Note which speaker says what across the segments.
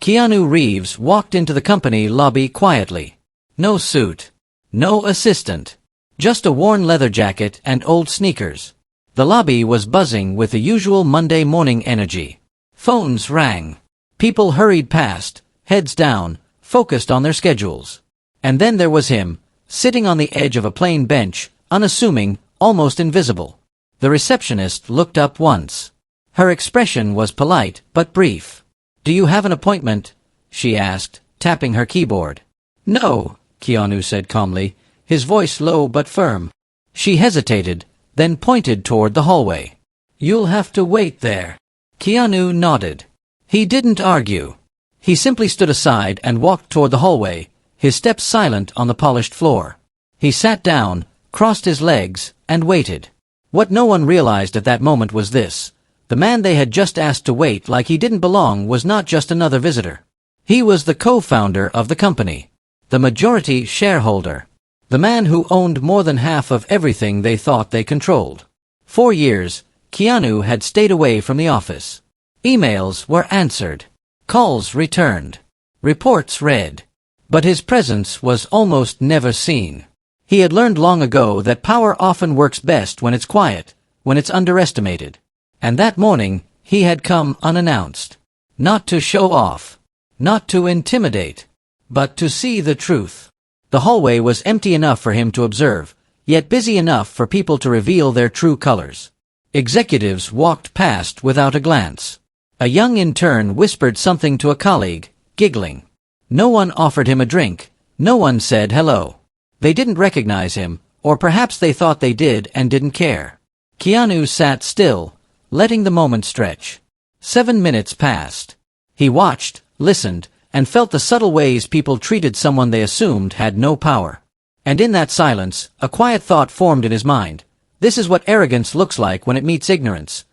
Speaker 1: Keanu Reeves walked into the company lobby quietly. No suit. No assistant. Just a worn leather jacket and old sneakers. The lobby was buzzing with the usual Monday morning energy. Phones rang. People hurried past, heads down, focused on their schedules. And then there was him, sitting on the edge of a plain bench, unassuming, almost invisible. The receptionist looked up once. Her expression was polite but brief. "Do you have an appointment?" she asked, tapping her keyboard. "No," Keanu said calmly, his voice low but firm. She hesitated, then pointed toward the hallway. "You'll have to wait there." Keanu nodded. He didn't argue. He simply stood aside and walked toward the hallway, his steps silent on the polished floor. He sat down, crossed his legs, and waited. What no one realized at that moment was this. The man they had just asked to wait like he didn't belong was not just another visitor. He was the co-founder of the company. The majority shareholder. The man who owned more than half of everything they thought they controlled. 4 years, Keanu had stayed away from the office. Emails were answered. Calls returned. Reports read. But his presence was almost never seen. He had learned long ago that power often works best when it's quiet, when it's underestimated. And that morning, he had come unannounced. Not to show off. Not to intimidate. But to see the truth. The hallway was empty enough for him to observe, yet busy enough for people to reveal their true colors. Executives walked past without a glance. A young intern whispered something to a colleague, giggling. No one offered him a drink. No one said hello. They didn't recognize him, or perhaps they thought they did and didn't care. Keanu sat still, letting the moment stretch. 7 minutes passed. He watched, listened, and felt the subtle ways people treated someone they assumed had no power. And in that silence, a quiet thought formed in his mind. This is what arrogance looks like when it meets ignorance.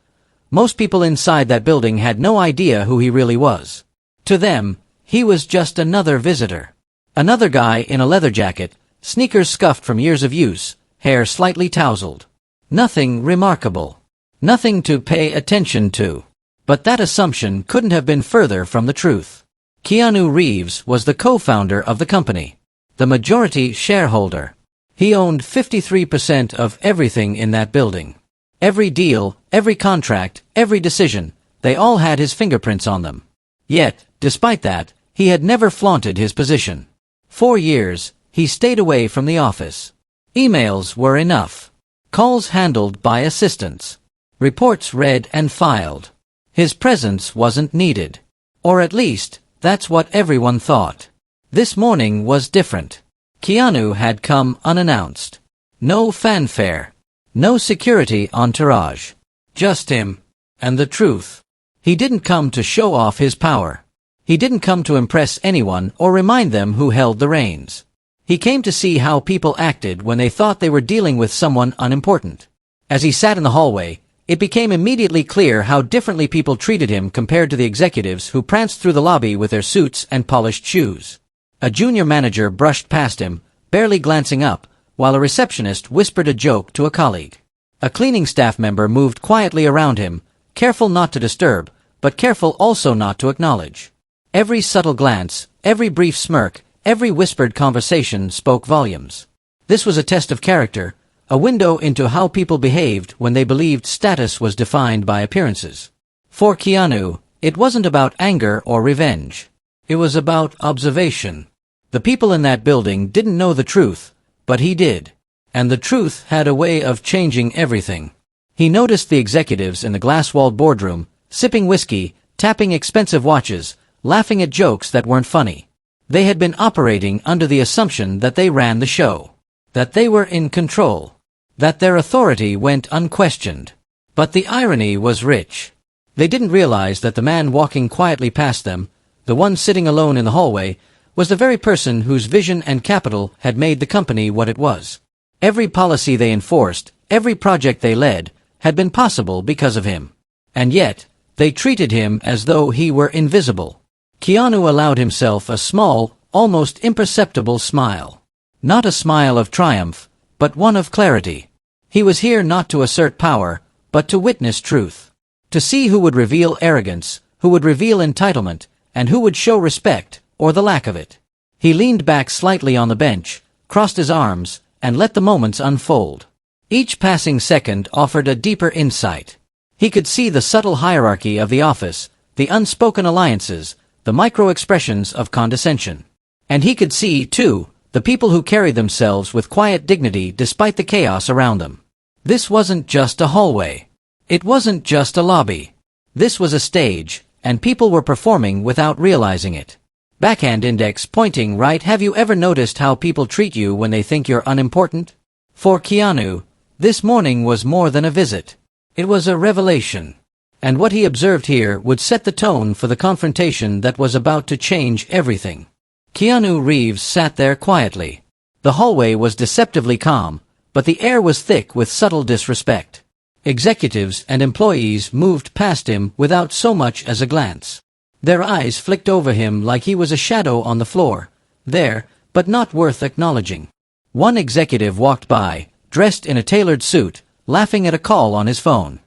Speaker 1: Most people inside that building had no idea who he really was. To them, he was just another visitor. Another guy in a leather jacket, sneakers scuffed from years of use, hair slightly tousled. Nothing remarkable. Nothing to pay attention to. But that assumption couldn't have been further from the truth. Keanu Reeves was the co-founder of the company. The majority shareholder. He owned 53% of everything in that building. Every deal, every contract, every decision, they all had his fingerprints on them. Yet, despite that, he had never flaunted his position. 4 years, he stayed away from the office. Emails were enough. Calls handled by assistants. Reports read and filed. His presence wasn't needed. Or at least, that's what everyone thought. This morning was different. Keanu had come unannounced. No fanfare. No security entourage. Just him. And the truth. He didn't come to show off his power. He didn't come to impress anyone or remind them who held the reins. He came to see how people acted when they thought they were dealing with someone unimportant. As he sat in the hallway, it became immediately clear how differently people treated him compared to the executives who pranced through the lobby with their suits and polished shoes. A junior manager brushed past him, barely glancing up, while a receptionist whispered a joke to a colleague. A cleaning staff member moved quietly around him, careful not to disturb, but careful also not to acknowledge. Every subtle glance, every brief smirk, every whispered conversation spoke volumes. This was a test of character, a window into how people behaved when they believed status was defined by appearances. For Keanu, it wasn't about anger or revenge. It was about observation. The people in that building didn't know the truth, but he did. And the truth had a way of changing everything. He noticed the executives in the glass-walled boardroom, sipping whiskey, tapping expensive watches, laughing at jokes that weren't funny. They had been operating under the assumption that they ran the show. That they were in control. That their authority went unquestioned. But the irony was rich. They didn't realize that the man walking quietly past them, the one sitting alone in the hallway, was the very person whose vision and capital had made the company what it was. Every policy they enforced, every project they led, had been possible because of him. And yet, they treated him as though he were invisible. Keanu allowed himself a small, almost imperceptible smile. Not a smile of triumph, but one of clarity. He was here not to assert power, but to witness truth. To see who would reveal arrogance, who would reveal entitlement, and who would show respect, or the lack of it. He leaned back slightly on the bench, crossed his arms, and let the moments unfold. Each passing second offered a deeper insight. He could see the subtle hierarchy of the office, the unspoken alliances, the micro-expressions of condescension. And he could see, too, the people who carried themselves with quiet dignity despite the chaos around them. This wasn't just a hallway. It wasn't just a lobby. This was a stage, and people were performing without realizing it. Backhand index pointing right. Have you ever noticed how people treat you when they think you're unimportant? For Keanu, this morning was more than a visit. It was a revelation. And what he observed here would set the tone for the confrontation that was about to change everything. Keanu Reeves sat there quietly. The hallway was deceptively calm, but the air was thick with subtle disrespect. Executives and employees moved past him without so much as a glance. Their eyes flicked over him like he was a shadow on the floor, there, but not worth acknowledging. One executive walked by, dressed in a tailored suit, laughing at a call on his phone.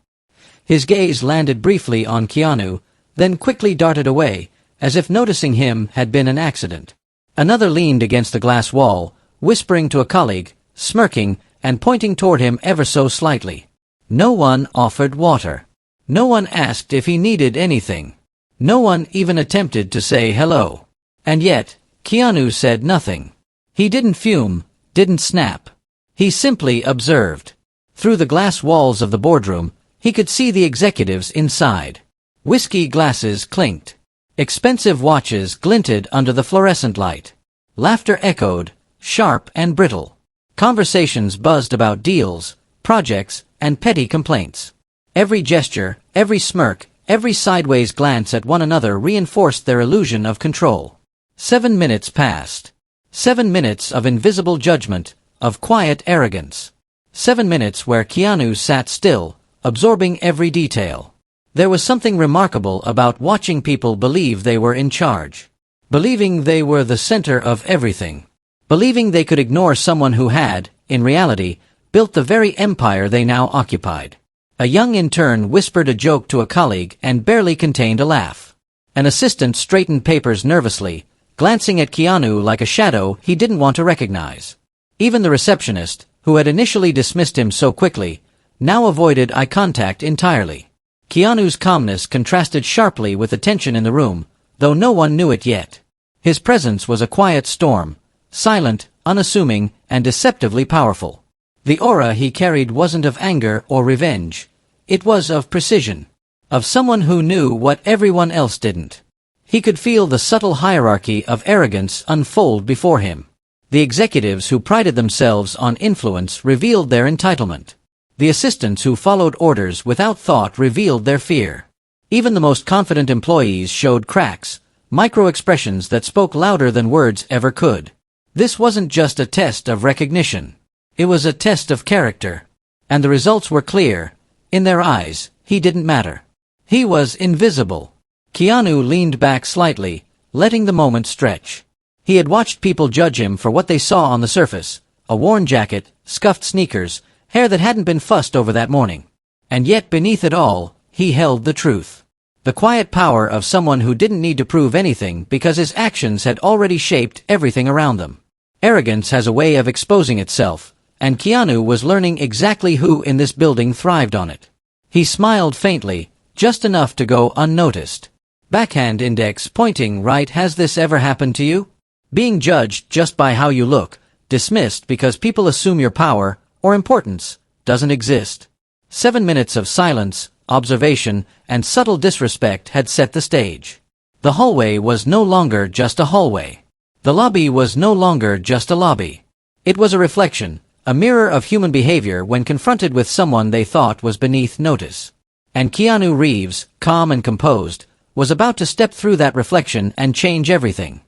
Speaker 1: His gaze landed briefly on Keanu, then quickly darted away, as if noticing him had been an accident. Another leaned against the glass wall, whispering to a colleague, smirking, and pointing toward him ever so slightly. No one offered water. No one asked if he needed anything. No one even attempted to say hello. And yet, Keanu said nothing. He didn't fume, didn't snap. He simply observed. Through the glass walls of the boardroom, he could see the executives inside. Whiskey glasses clinked. Expensive watches glinted under the fluorescent light. Laughter echoed, sharp and brittle. Conversations buzzed about deals, projects, and petty complaints. Every gesture, every smirk, every sideways glance at one another reinforced their illusion of control. 7 minutes passed. 7 minutes of invisible judgment, of quiet arrogance. 7 minutes where Keanu sat still, absorbing every detail. There was something remarkable about watching people believe they were in charge. Believing they were the center of everything. Believing they could ignore someone who had, in reality, built the very empire they now occupied. A young intern whispered a joke to a colleague and barely contained a laugh. An assistant straightened papers nervously, glancing at Keanu like a shadow he didn't want to recognize. Even the receptionist, who had initially dismissed him so quickly, now avoided eye contact entirely. Keanu's calmness contrasted sharply with the tension in the room, though no one knew it yet. His presence was a quiet storm, silent, unassuming, and deceptively powerful. The aura he carried wasn't of anger or revenge. It was of precision. Of someone who knew what everyone else didn't. He could feel the subtle hierarchy of arrogance unfold before him. The executives who prided themselves on influence revealed their entitlement. The assistants who followed orders without thought revealed their fear. Even the most confident employees showed cracks, micro-expressions that spoke louder than words ever could. This wasn't just a test of recognition. It was a test of character. And the results were clear. In their eyes, he didn't matter. He was invisible. Keanu leaned back slightly, letting the moment stretch. He had watched people judge him for what they saw on the surface, a worn jacket, scuffed sneakers, hair that hadn't been fussed over that morning. And yet beneath it all, he held the truth. The quiet power of someone who didn't need to prove anything because his actions had already shaped everything around them. Arrogance has a way of exposing itself, and Keanu was learning exactly who in this building thrived on it. He smiled faintly, just enough to go unnoticed. Backhand index pointing right. Has this ever happened to you? Being judged just by how you look, dismissed because people assume your power or importance doesn't exist. 7 minutes of silence, observation, and subtle disrespect had set the stage. The hallway was no longer just a hallway. The lobby was no longer just a lobby. It was a reflection, a mirror of human behavior when confronted with someone they thought was beneath notice. And Keanu Reeves, calm and composed, was about to step through that reflection and change everything.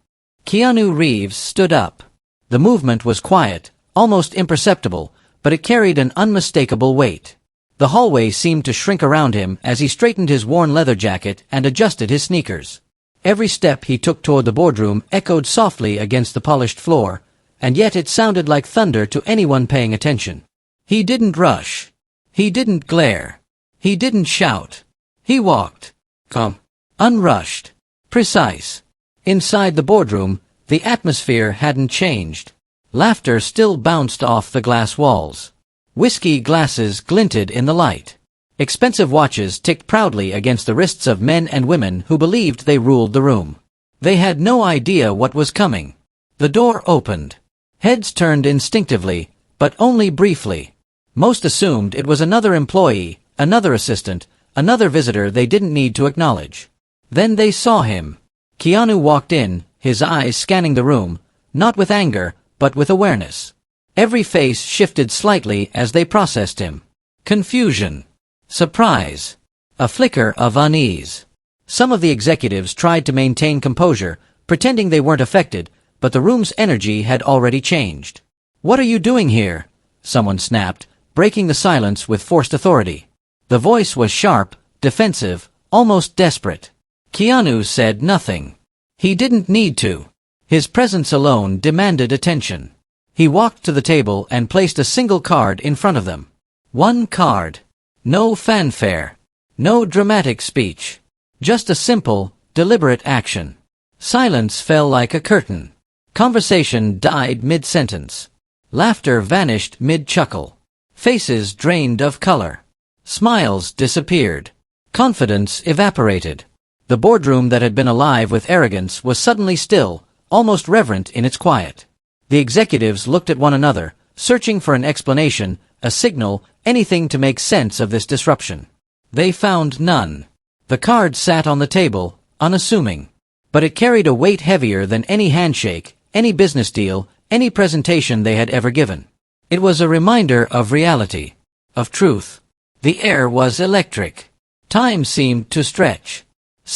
Speaker 1: Keanu Reeves stood up. The movement was quiet, almost imperceptible, but it carried an unmistakable weight. The hallway seemed to shrink around him as he straightened his worn leather jacket and adjusted his sneakers. Every step he took toward the boardroom echoed softly against the polished floor, and yet it sounded like thunder to anyone paying attention. He didn't rush. He didn't glare. He didn't shout. He walked. Calm. Unrushed. Precise. Inside the boardroom, the atmosphere hadn't changed. Laughter still bounced off the glass walls. Whiskey glasses glinted in the light. Expensive watches ticked proudly against the wrists of men and women who believed they ruled the room. They had no idea what was coming. The door opened. Heads turned instinctively, but only briefly. Most assumed it was another employee, another assistant, another visitor they didn't need to acknowledge. Then they saw him. Keanu walked in, his eyes scanning the room, not with anger, but with awareness. Every face shifted slightly as they processed him. Confusion. Surprise. A flicker of unease. Some of the executives tried to maintain composure, pretending they weren't affected, but the room's energy had already changed. "What are you doing here?" someone snapped, breaking the silence with forced authority. The voice was sharp, defensive, almost desperate. Keanu said nothing. He didn't need to. His presence alone demanded attention. He walked to the table and placed a single card in front of them. One card. No fanfare. No dramatic speech. Just a simple, deliberate action. Silence fell like a curtain. Conversation died mid-sentence. Laughter vanished mid-chuckle. Faces drained of color. Smiles disappeared. Confidence evaporated. The boardroom that had been alive with arrogance was suddenly still, almost reverent in its quiet. The executives looked at one another, searching for an explanation, a signal, anything to make sense of this disruption. They found none. The card sat on the table, unassuming. But it carried a weight heavier than any handshake, any business deal, any presentation they had ever given. It was a reminder of reality, of truth. The air was electric. Time seemed to stretch.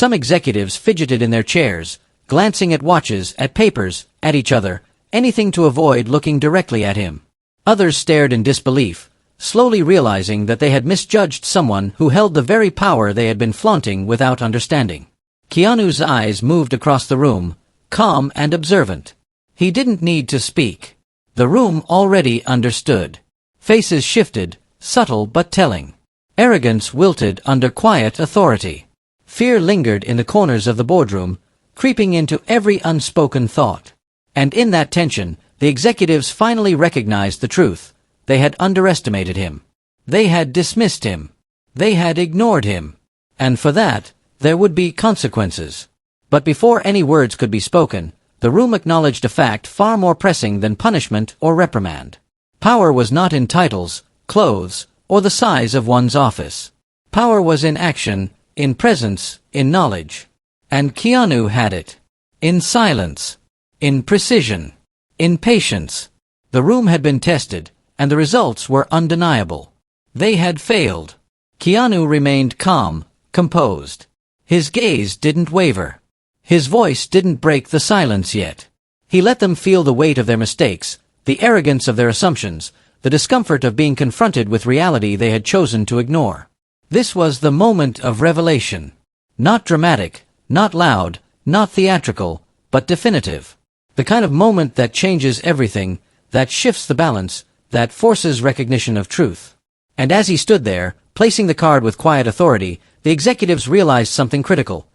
Speaker 1: Some executives fidgeted in their chairs, glancing at watches, at papers, at each other, anything to avoid looking directly at him. Others stared in disbelief, slowly realizing that they had misjudged someone who held the very power they had been flaunting without understanding. Keanu's eyes moved across the room, calm and observant. He didn't need to speak. The room already understood. Faces shifted, subtle but telling. Arrogance wilted under quiet authority. Fear lingered in the corners of the boardroom, creeping into every unspoken thought. And in that tension, the executives finally recognized the truth. They had underestimated him. They had dismissed him. They had ignored him. And for that, there would be consequences. But before any words could be spoken, the room acknowledged a fact far more pressing than punishment or reprimand. Power was not in titles, clothes, or the size of one's office. Power was in action, in presence, in knowledge. And Keanu had it. In silence. In precision. In patience. The room had been tested, and the results were undeniable. They had failed. Keanu remained calm, composed. His gaze didn't waver. His voice didn't break the silence yet. He let them feel the weight of their mistakes, the arrogance of their assumptions, the discomfort of being confronted with reality they had chosen to ignore. This was the moment of revelation. Not dramatic, not loud, not theatrical, but definitive. The kind of moment that changes everything, that shifts the balance, that forces recognition of truth. And as he stood there, placing the card with quiet authority, the executives realized something critical.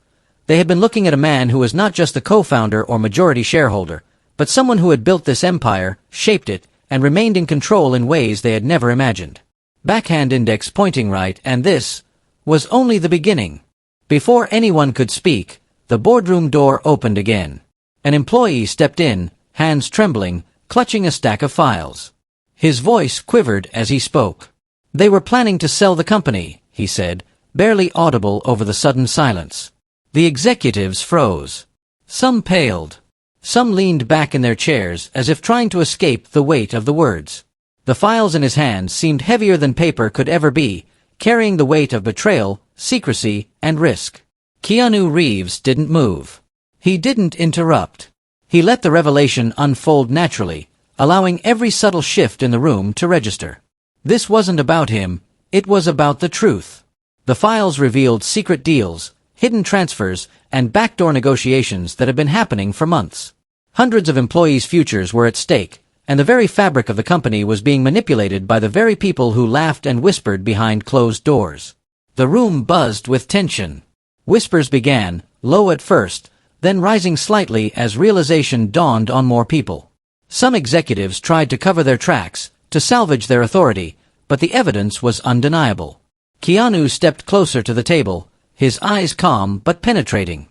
Speaker 1: They had been looking at a man who was not just the co-founder or majority shareholder, but someone who had built this empire, shaped it, and remained in control in ways they had never imagined. Backhand index pointing right, and this was only the beginning. Before anyone could speak, the boardroom door opened again. An employee stepped in, hands trembling, clutching a stack of files. His voice quivered as he spoke. "They were planning to sell the company," he said, barely audible over the sudden silence. The executives froze. Some paled. Some leaned back in their chairs as if trying to escape the weight of the words. The files in his hands seemed heavier than paper could ever be, carrying the weight of betrayal, secrecy, and risk. Keanu Reeves didn't move. He didn't interrupt. He let the revelation unfold naturally, allowing every subtle shift in the room to register. This wasn't about him, it was about the truth. The files revealed secret deals, hidden transfers, and backdoor negotiations that had been happening for months. Hundreds of employees' futures were at stake, and the very fabric of the company was being manipulated by the very people who laughed and whispered behind closed doors. The room buzzed with tension. Whispers began, low at first, then rising slightly as realization dawned on more people. Some executives tried to cover their tracks, to salvage their authority, but the evidence was undeniable. Keanu stepped closer to the table, his eyes calm but penetrating.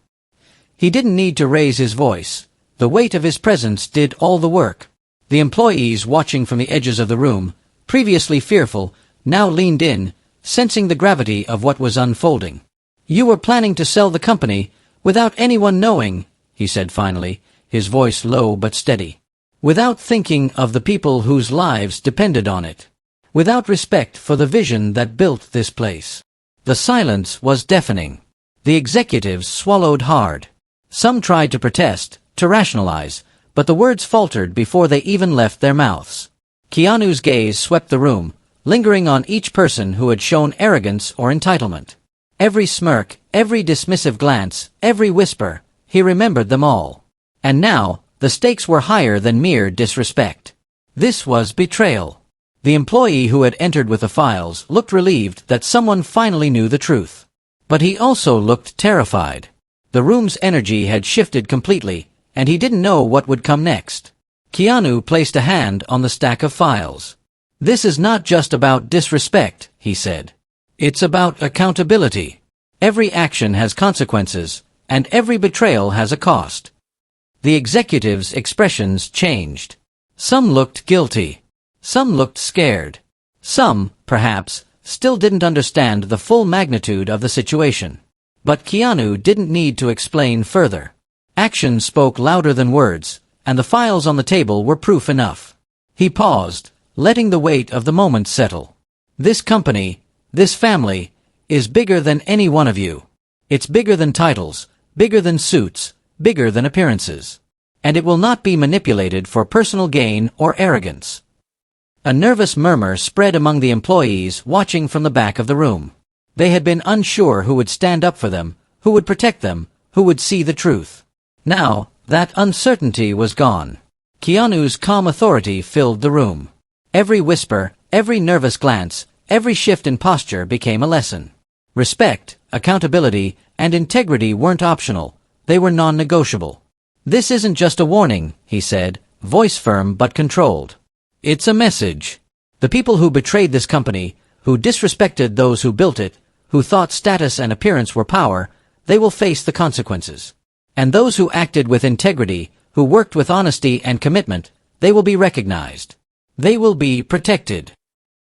Speaker 1: He didn't need to raise his voice. The weight of his presence did all the work. The employees watching from the edges of the room, previously fearful, now leaned in, sensing the gravity of what was unfolding. "You were planning to sell the company, without anyone knowing," he said finally, his voice low but steady. "Without thinking of the people whose lives depended on it. Without respect for the vision that built this place." The silence was deafening. The executives swallowed hard. Some tried to protest, to rationalize, but the words faltered before they even left their mouths. Keanu's gaze swept the room, lingering on each person who had shown arrogance or entitlement. Every smirk, every dismissive glance, every whisper, he remembered them all. And now, the stakes were higher than mere disrespect. This was betrayal. The employee who had entered with the files looked relieved that someone finally knew the truth. But he also looked terrified. The room's energy had shifted completely, and he didn't know what would come next. Keanu placed a hand on the stack of files. "This is not just about disrespect," he said. "It's about accountability. Every action has consequences, and every betrayal has a cost." The executives' expressions changed. Some looked guilty. Some looked scared. Some, perhaps, still didn't understand the full magnitude of the situation. But Keanu didn't need to explain further. Action spoke louder than words, and the files on the table were proof enough. He paused, letting the weight of the moment settle. "This company, this family, is bigger than any one of you. It's bigger than titles, bigger than suits, bigger than appearances. And it will not be manipulated for personal gain or arrogance." A nervous murmur spread among the employees watching from the back of the room. They had been unsure who would stand up for them, who would protect them, who would see the truth. Now, that uncertainty was gone. Keanu's calm authority filled the room. Every whisper, every nervous glance, every shift in posture became a lesson. Respect, accountability, and integrity weren't optional, they were non-negotiable. "This isn't just a warning," he said, voice firm but controlled. "It's a message. The people who betrayed this company, who disrespected those who built it, who thought status and appearance were power, they will face the consequences. And those who acted with integrity, who worked with honesty and commitment, they will be recognized. They will be protected."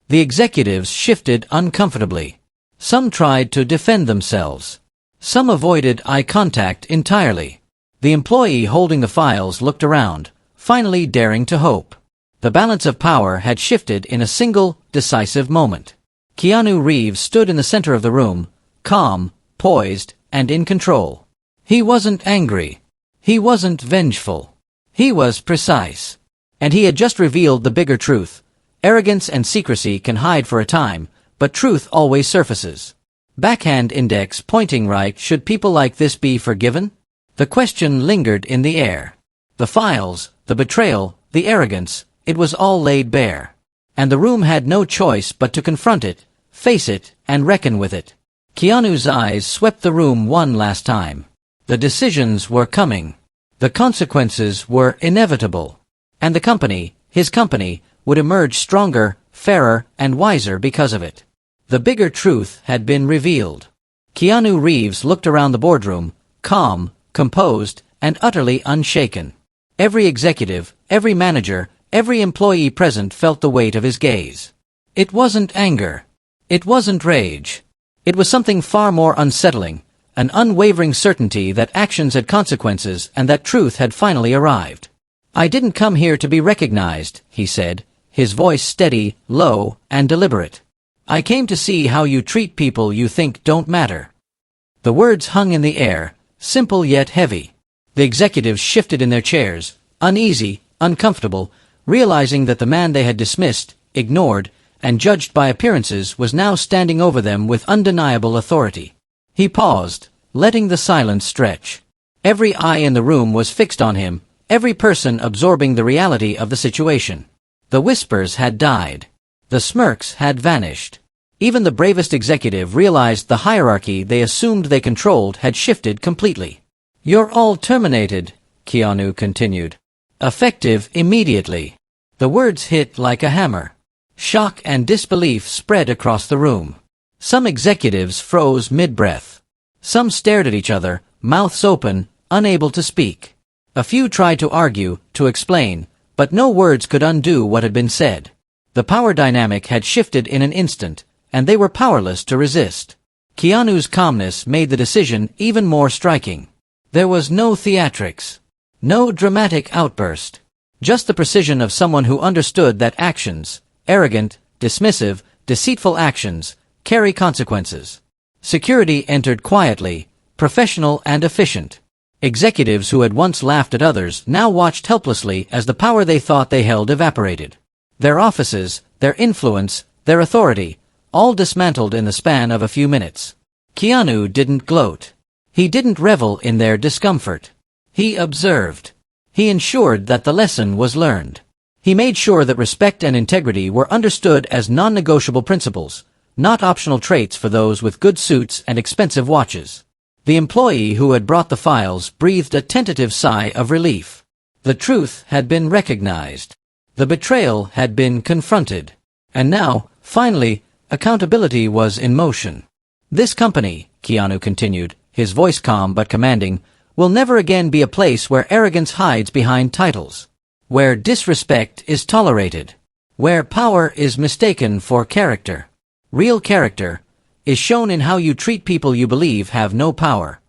Speaker 1: The executives shifted uncomfortably. Some tried to defend themselves. Some avoided eye contact entirely. The employee holding the files looked around, finally daring to hope. The balance of power had shifted in a single, decisive moment. Keanu Reeves stood in the center of the room, calm, poised, and in control. He wasn't angry. He wasn't vengeful. He was precise. And he had just revealed the bigger truth. Arrogance and secrecy can hide for a time, but truth always surfaces. Backhand index pointing right. Should people like this be forgiven? The question lingered in the air. The files, the betrayal, the arrogance, it was all laid bare. And the room had no choice but to confront it, face it, and reckon with it. Keanu's eyes swept the room one last time. The decisions were coming. The consequences were inevitable. And the company, his company, would emerge stronger, fairer, and wiser because of it. The bigger truth had been revealed. Keanu Reeves looked around the boardroom, calm, composed, and utterly unshaken. Every executive, every manager, every employee present felt the weight of his gaze. It wasn't anger. It wasn't rage. It was something far more unsettling, an unwavering certainty that actions had consequences and that truth had finally arrived. "I didn't come here to be recognized," he said, his voice steady, low, and deliberate. "I came to see how you treat people you think don't matter." The words hung in the air, simple yet heavy. The executives shifted in their chairs, uneasy, uncomfortable, realizing that the man they had dismissed, ignored, and judged by appearances was now standing over them with undeniable authority. He paused, letting the silence stretch. Every eye in the room was fixed on him, every person absorbing the reality of the situation. The whispers had died. The smirks had vanished. Even the bravest executive realized the hierarchy they assumed they controlled had shifted completely. "You're all terminated," Keanu continued. "Effective immediately." The words hit like a hammer. Shock and disbelief spread across the room. Some executives froze mid-breath. Some stared at each other, mouths open, unable to speak. A few tried to argue, to explain, but no words could undo what had been said. The power dynamic had shifted in an instant, and they were powerless to resist. Keanu's calmness made the decision even more striking. There was no theatrics. No dramatic outburst. Just the precision of someone who understood that actions, arrogant, dismissive, deceitful actions, carry consequences. Security entered quietly, professional and efficient. Executives who had once laughed at others now watched helplessly as the power they thought they held evaporated. Their offices, their influence, their authority, all dismantled in the span of a few minutes. Keanu didn't gloat. He didn't revel in their discomfort. He observed. He ensured that the lesson was learned. He made sure that respect and integrity were understood as non-negotiable principles, not optional traits for those with good suits and expensive watches. The employee who had brought the files breathed a tentative sigh of relief. The truth had been recognized. The betrayal had been confronted. And now, finally, accountability was in motion. "This company," Keanu continued, his voice calm but commanding, "will never again be a place where arrogance hides behind titles. Where disrespect is tolerated. Where power is mistaken for character. Real character is shown in how you treat people you believe have no power."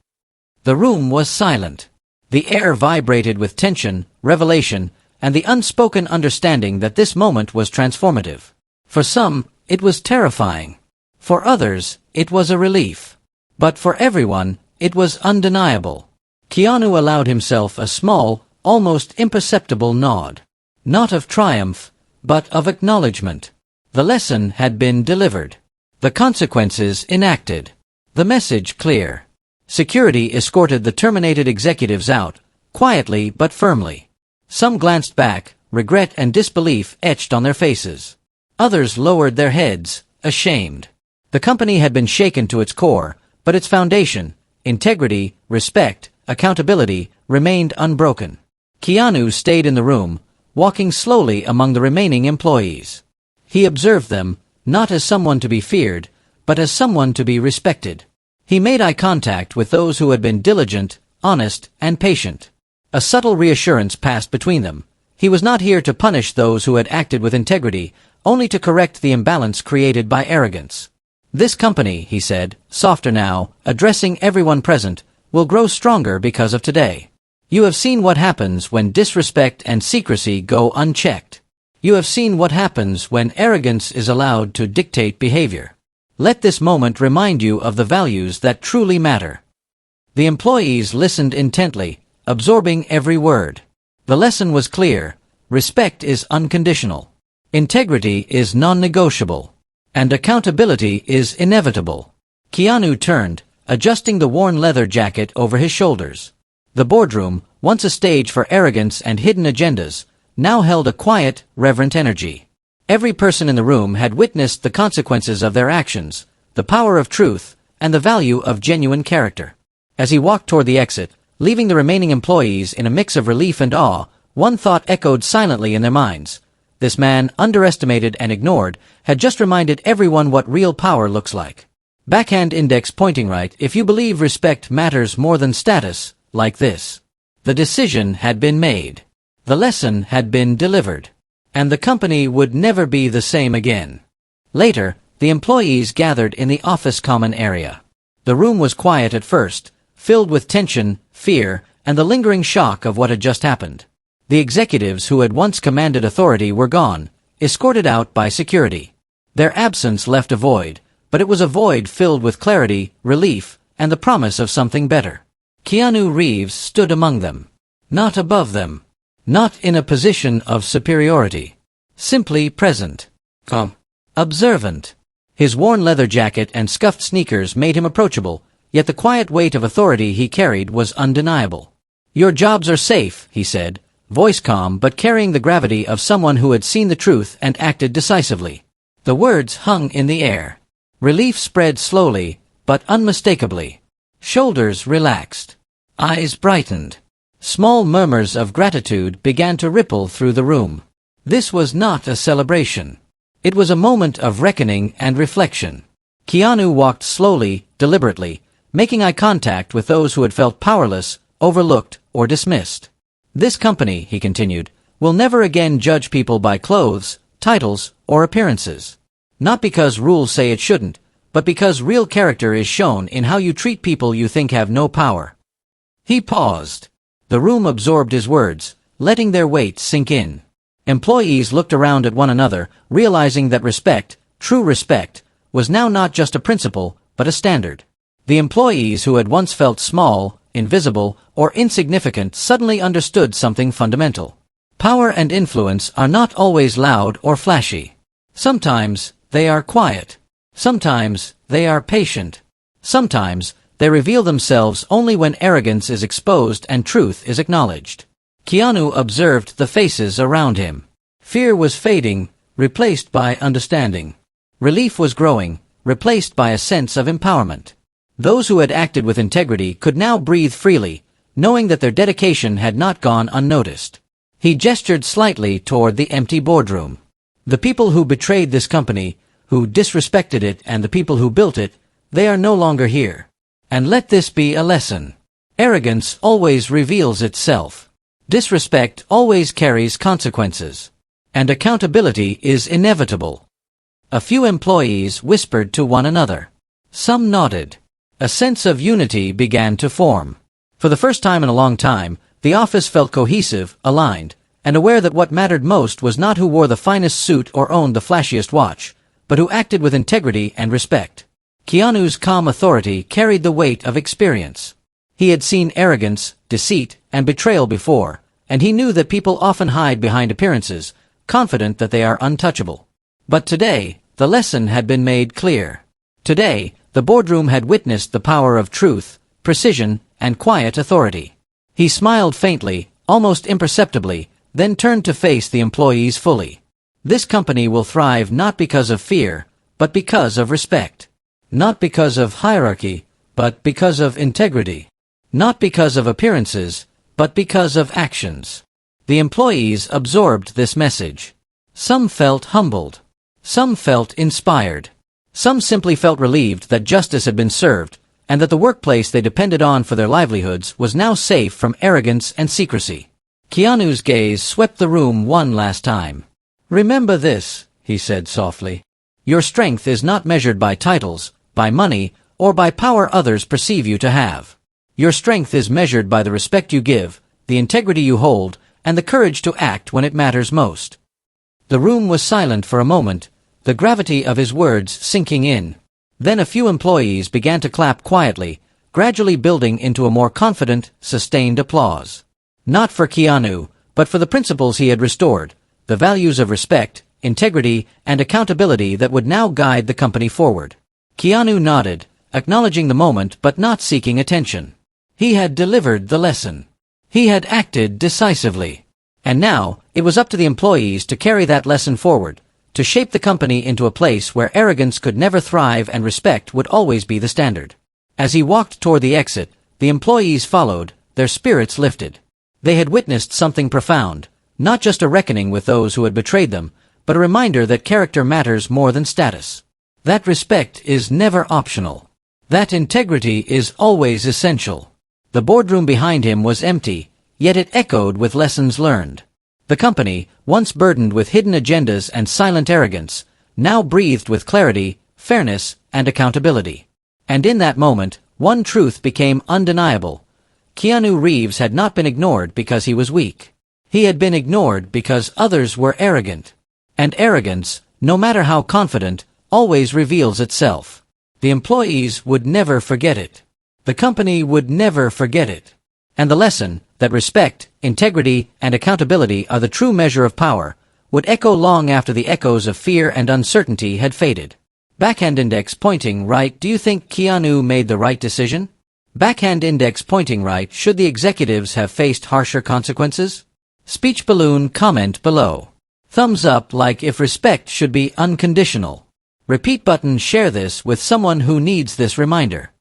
Speaker 1: The room was silent. The air vibrated with tension, revelation, and the unspoken understanding that this moment was transformative. For some, it was terrifying. For others, it was a relief. But for everyone, it was undeniable. Keanu allowed himself a small, almost imperceptible nod. Not of triumph, but of acknowledgement. The lesson had been delivered. The consequences enacted. The message clear. Security escorted the terminated executives out, quietly but firmly. Some glanced back, regret and disbelief etched on their faces. Others lowered their heads, ashamed. The company had been shaken to its core, but its foundation, integrity, respect, accountability, remained unbroken. Keanu stayed in the room, walking slowly among the remaining employees. He observed them, not as someone to be feared, but as someone to be respected. He made eye contact with those who had been diligent, honest, and patient. A subtle reassurance passed between them. He was not here to punish those who had acted with integrity, only to correct the imbalance created by arrogance. "This company," he said, softer now, addressing everyone present, "will grow stronger because of today. You have seen what happens when disrespect and secrecy go unchecked. You have seen what happens when arrogance is allowed to dictate behavior. Let this moment remind you of the values that truly matter." The employees listened intently, absorbing every word. The lesson was clear. Respect is unconditional. Integrity is non-negotiable. And accountability is inevitable. Keanu turned, adjusting the worn leather jacket over his shoulders. The boardroom, once a stage for arrogance and hidden agendas, now held a quiet, reverent energy. Every person in the room had witnessed the consequences of their actions, the power of truth, and the value of genuine character. As he walked toward the exit, leaving the remaining employees in a mix of relief and awe, one thought echoed silently in their minds. This man, underestimated and ignored, had just reminded everyone what real power looks like. Backhand index pointing right. If you believe respect matters more than status, like this. The decision had been made. The lesson had been delivered. And the company would never be the same again. Later, the employees gathered in the office common area. The room was quiet at first, filled with tension, fear, and the lingering shock of what had just happened. The executives who had once commanded authority were gone, escorted out by security. Their absence left a void, but it was a void filled with clarity, relief, and the promise of something better. Keanu Reeves stood among them. Not above them. Not in a position of superiority. Simply present. Observant. His worn leather jacket and scuffed sneakers made him approachable, yet the quiet weight of authority he carried was undeniable. "Your jobs are safe," he said, voice calm but carrying the gravity of someone who had seen the truth and acted decisively. The words hung in the air. Relief spread slowly, but unmistakably. Shoulders relaxed. Eyes brightened. Small murmurs of gratitude began to ripple through the room. This was not a celebration. It was a moment of reckoning and reflection. Keanu walked slowly, deliberately, making eye contact with those who had felt powerless, overlooked, or dismissed. This company, he continued, will never again judge people by clothes, titles, or appearances. Not because rules say it shouldn't, but because real character is shown in how you treat people you think have no power. He paused. The room absorbed his words, letting their weight sink in. Employees looked around at one another, realizing that respect, true respect, was now not just a principle, but a standard. The employees who had once felt small, invisible, or insignificant suddenly understood something fundamental. Power and influence are not always loud or flashy. Sometimes they are quiet. Sometimes they are patient. Sometimes they reveal themselves only when arrogance is exposed and truth is acknowledged. Keanu observed the faces around him. Fear was fading, replaced by understanding. Relief was growing, replaced by a sense of empowerment. Those who had acted with integrity could now breathe freely, knowing that their dedication had not gone unnoticed. He gestured slightly toward the empty boardroom. The people who betrayed this company, who disrespected it, and the people who built it, they are no longer here. And let this be a lesson. Arrogance always reveals itself. Disrespect always carries consequences. And accountability is inevitable. A few employees whispered to one another. Some nodded. A sense of unity began to form. For the first time in a long time, the office felt cohesive, aligned, and aware that what mattered most was not who wore the finest suit or owned the flashiest watch, but who acted with integrity and respect. Keanu's calm authority carried the weight of experience. He had seen arrogance, deceit, and betrayal before, and he knew that people often hide behind appearances, confident that they are untouchable. But today, the lesson had been made clear. Today, the boardroom had witnessed the power of truth, precision, and quiet authority. He smiled faintly, almost imperceptibly, then turned to face the employees fully. This company will thrive not because of fear, but because of respect. Not because of hierarchy, but because of integrity. Not because of appearances, but because of actions. The employees absorbed this message. Some felt humbled. Some felt inspired. Some simply felt relieved that justice had been served, and that the workplace they depended on for their livelihoods was now safe from arrogance and secrecy. Keanu's gaze swept the room one last time. "Remember this," he said softly. "Your strength is not measured by titles, by money, or by power others perceive you to have. Your strength is measured by the respect you give, the integrity you hold, and the courage to act when it matters most." The room was silent for a moment, the gravity of his words sinking in. Then a few employees began to clap quietly, gradually building into a more confident, sustained applause. Not for Keanu, but for the principles he had restored, the values of respect, integrity, and accountability that would now guide the company forward. Keanu nodded, acknowledging the moment but not seeking attention. He had delivered the lesson. He had acted decisively. And now, it was up to the employees to carry that lesson forward, to shape the company into a place where arrogance could never thrive and respect would always be the standard. As he walked toward the exit, the employees followed, their spirits lifted. They had witnessed something profound, not just a reckoning with those who had betrayed them, but a reminder that character matters more than status. That respect is never optional. That integrity is always essential. The boardroom behind him was empty, yet it echoed with lessons learned. The company, once burdened with hidden agendas and silent arrogance, now breathed with clarity, fairness, and accountability. And in that moment, one truth became undeniable. Keanu Reeves had not been ignored because he was weak. He had been ignored because others were arrogant. And arrogance, no matter how confident, always reveals itself. The employees would never forget it. The company would never forget it. And the lesson, that respect, integrity, and accountability are the true measure of power, would echo long after the echoes of fear and uncertainty had faded. Backhand index pointing right. Do you think Keanu made the right decision? Backhand index pointing right. Should the executives have faced harsher consequences? Speech balloon comment below. Thumbs up like if respect should be unconditional. Repeat button. Share this with someone who needs this reminder.